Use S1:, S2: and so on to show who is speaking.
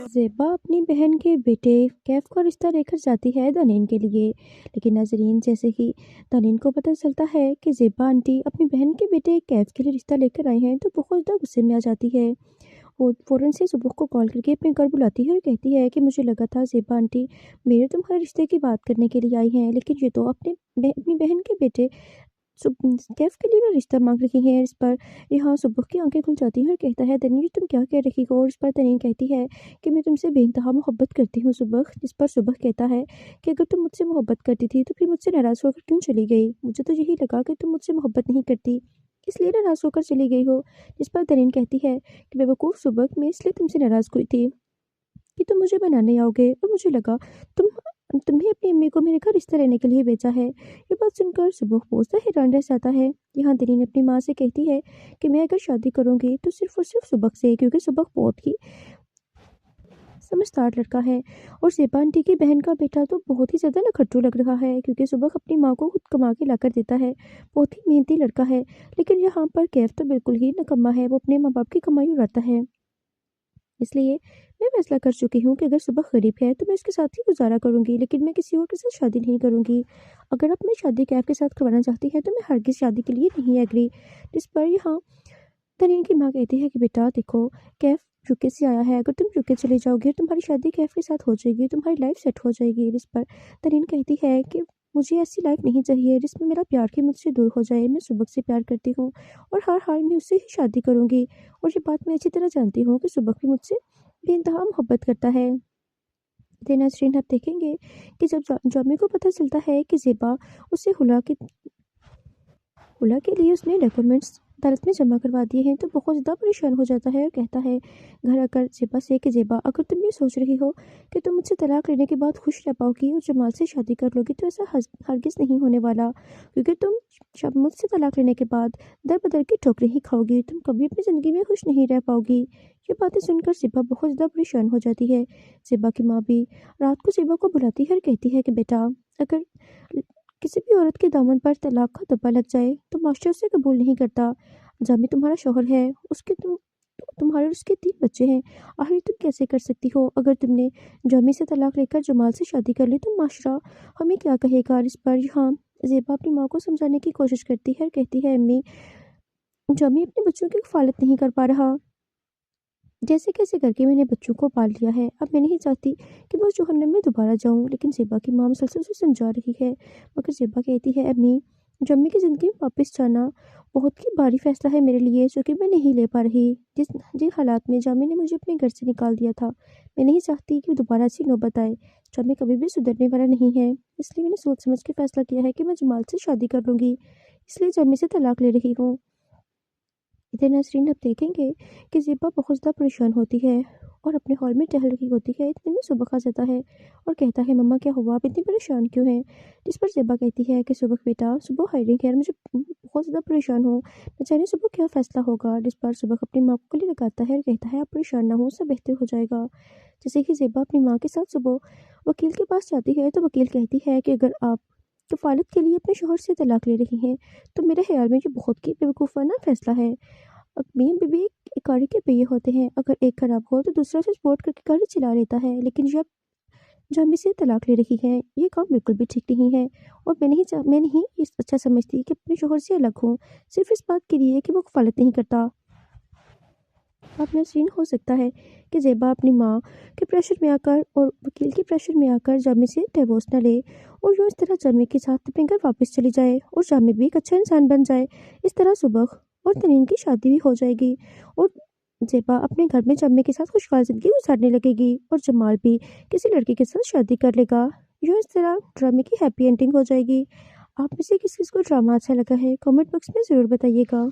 S1: ज़ेबा अपनी बहन के बेटे कैफ का रिश्ता लेकर जाती है दानिन के लिए। लेकिन नाज़रीन, जैसे ही दानिन को पता चलता है कि ज़ेबा आंटी अपनी बहन के बेटे कैफ के लिए रिश्ता लेकर आई हैं तो बहुत ज़्यादा गुस्से में आ जाती है। वो फ़ौरन से सुबह को कॉल करके अपने घर बुलाती है और कहती है कि मुझे लगा था ज़ेबा आंटी मेरे तुम्हारे रिश्ते की बात करने के लिए आई हैं, लेकिन ये तो अपनी बहन के बेटे कैफ के लिए मैं रिश्ता मांग रही है। इस पर यहाँ सुबह की आंखें खुल जाती हैं और कहता है तनीन, तुम क्या कह रही हो? और इस पर तनीन कहती है कि मैं तुमसे बेइंतहा मोहब्बत करती हूँ सुबह। इस पर सुबह कहता है कि अगर तुम मुझसे मोहब्बत करती थी तो फिर मुझसे नाराज़ होकर क्यों चली गई? मुझे तो यही लगा कि तुम मुझसे मोहब्बत नहीं करती, इसलिए नाराज़ होकर चली गई हो। इस पर तनीन कहती है कि बेवकूफ़ सुबह, मैं इसलिए तुमसे नाराज़ हुई थी कि तुम मुझे बनाने आओगे और मुझे लगा तुम तुम्हें अपनी अम्मी को मेरे घर रिश्ता लेने के लिए भेजा है। ये बात सुनकर सुबह बहुत सा हैरान रह जाता है। यहाँ तरीन अपनी माँ से कहती है कि मैं अगर शादी करूँगी तो सिर्फ और सिर्फ सुबह से, क्योंकि सुबह बहुत ही समझदार लड़का है और ज़ेबा आंटी की बहन का बेटा तो बहुत ही ज़्यादा नखट्टू लग रहा है, क्योंकि सुबह अपनी माँ को खुद कमा के लाकर देता है। बहुत ही मेहनती लड़का है। लेकिन यहाँ पर कैफ तो बिल्कुल ही निकम्मा है, वो अपने माँ बाप की कमाई उड़ाता है। इसलिए मैं फैसला कर चुकी हूँ कि अगर सुबह गरीब है तो मैं उसके साथ ही गुजारा करूँगी, लेकिन मैं किसी और के साथ शादी नहीं करूँगी। अगर आप मेरी शादी कैफ के साथ करवाना चाहती है तो मैं हरगिज़ शादी के लिए नहीं एग्री। जिस पर यहाँ तरीन की माँ कहती है कि बेटा देखो, कैफ यूके से आया है, अगर तुम यूके चले जाओगे तुम्हारी शादी कैफ के साथ हो जाएगी, तुम्हारी लाइफ सेट हो जाएगी। जिस पर तरीन कहती है कि मुझे ऐसी लाइफ नहीं चाहिए जिसमें मेरा प्यार ही मुझसे दूर हो जाए। मैं सुबह से प्यार करती हूँ और हर हाल में उससे ही शादी करूँगी, और ये बात मैं अच्छी तरह जानती हूँ कि सुबह भी मुझसे बेइंतहा मोहब्बत करता है। नाज़रीन, आप देखेंगे कि जब जॉमी को पता चलता है कि ज़ेबा उसे हुला के लिए उसने डॉक्यूमेंट्स अदालत में जमा करवा दिए हैं तो बहुत ज़्यादा परेशान हो जाता है और कहता है घर आकर ज़ेबा से कि ज़ेबा, अगर तुम ये सोच रही हो कि तुम मुझसे तलाक लेने के बाद खुश रह पाओगी और जमाल से शादी कर लोगी तो ऐसा हरगिज़ नहीं होने वाला, क्योंकि तुम जब मुझसे तलाक लेने के बाद दर बदर की ठोकरें ही खाओगी, तुम कभी अपनी ज़िंदगी में खुश नहीं रह पाओगी। ये बातें सुनकर ज़ेबा बहुत ज़्यादा परेशान हो जाती है। ज़ेबा की माँ भी रात को ज़ेबा को बुलाती है और कहती है कि बेटा, अगर किसी भी औरत के दामन पर तलाक का धब्बा लग जाए तो मास्टर उसे कबूल नहीं करता। जामी तुम्हारा शौहर है, तुम्हारे और उसके 3 बच्चे हैं। आखिर तुम कैसे कर सकती हो? अगर तुमने जामी से तलाक लेकर जमाल से शादी कर ली तो माशरा हमें क्या कहेगा? इस पर यहाँ ज़ेबा अपनी माँ को समझाने की कोशिश करती है और कहती है अम्मी, जामी अपने बच्चों की हिफाजत नहीं कर पा रहा, जैसे कैसे करके मैंने बच्चों को पाल लिया है। अब मैं नहीं चाहती कि मैं उस जहन्नम में दोबारा जाऊं। लेकिन ज़ेबा की माँ मुसलसल उसे समझा रही है, मगर ज़ेबा कहती है अम्मी, जम्मी की ज़िंदगी में वापस जाना बहुत ही भारी फैसला है मेरे लिए, जो कि मैं नहीं ले पा रही। जिन हालात में जामी ने मुझे अपने घर से निकाल दिया था, मैं नहीं चाहती कि दोबारा ऐसी नौबत आए। जामी कभी भी सुधरने वाला नहीं है, इसलिए मैंने सोच समझ के फैसला किया है कि मैं जमाल से शादी कर लूँगी, इसलिए जामी से तलाक ले रही हूँ। इधर नाज़रीन, आप देखेंगे कि ज़ेबा बहुत ज़्यादा परेशान होती है और अपने हॉल में टहल रही होती है। इतने में सुबह आ जाता है और कहता है मम्मा क्या हुआ, आप इतनी परेशान क्यों हैं? जिस पर ज़ेबा कहती है कि सुबह बेटा, सुबह हायरिंग है, मुझे बहुत ज़्यादा परेशान हूँ, न जाने सुबह क्या फ़ैसला होगा। जिस पर सुबह अपनी माँ को गले लगाता है और कहता है आप परेशान ना हो, सब बेहतर हो जाएगा। जैसे ही ज़ेबा अपनी माँ के साथ सुबह वकील के पास जाती है तो वकील कहती है कि अगर आप कफ़ालत के लिए अपने शौहर से तलाक ले रही हैं तो मेरे ख्याल में ये बहुत ही बेवकूफ़ाना फ़ैसला है। मियाँ बीवी एक गाड़ी के पहिए होते हैं, अगर एक खराब हो तो दूसरा उसे सपोर्ट करके गाड़ी चला लेता है, लेकिन जब जामी से तलाक ले रही है ये काम बिल्कुल भी ठीक नहीं है। और मैं नहीं इस अच्छा समझती कि अपने शोहर से अलग हूँ सिर्फ इस बात के लिए कि वो कफालत नहीं करता। अब नसरीन, हो सकता है कि ज़ेबा अपनी माँ के प्रेशर में आकर और वकील के प्रेशर में आकर जामी से डिवोर्स न ले और यूँ इस तरह जामी के साथ अपने घर वापस चली जाए और जामी भी एक अच्छा इंसान बन जाए। इस तरह सुबह और तनीन की शादी भी हो जाएगी और ज़ेबा अपने घर में जामी के साथ खुशहाल ज़िंदगी गुजारने लगेगी और जमाल भी किसी लड़के के साथ शादी कर लेगा। यूँ इस तरह ड्रामे की हैप्पी एंडिंग हो जाएगी। आप में से किस किस को ड्रामा अच्छा लगा है कमेंट बॉक्स में ज़रूर बताइएगा।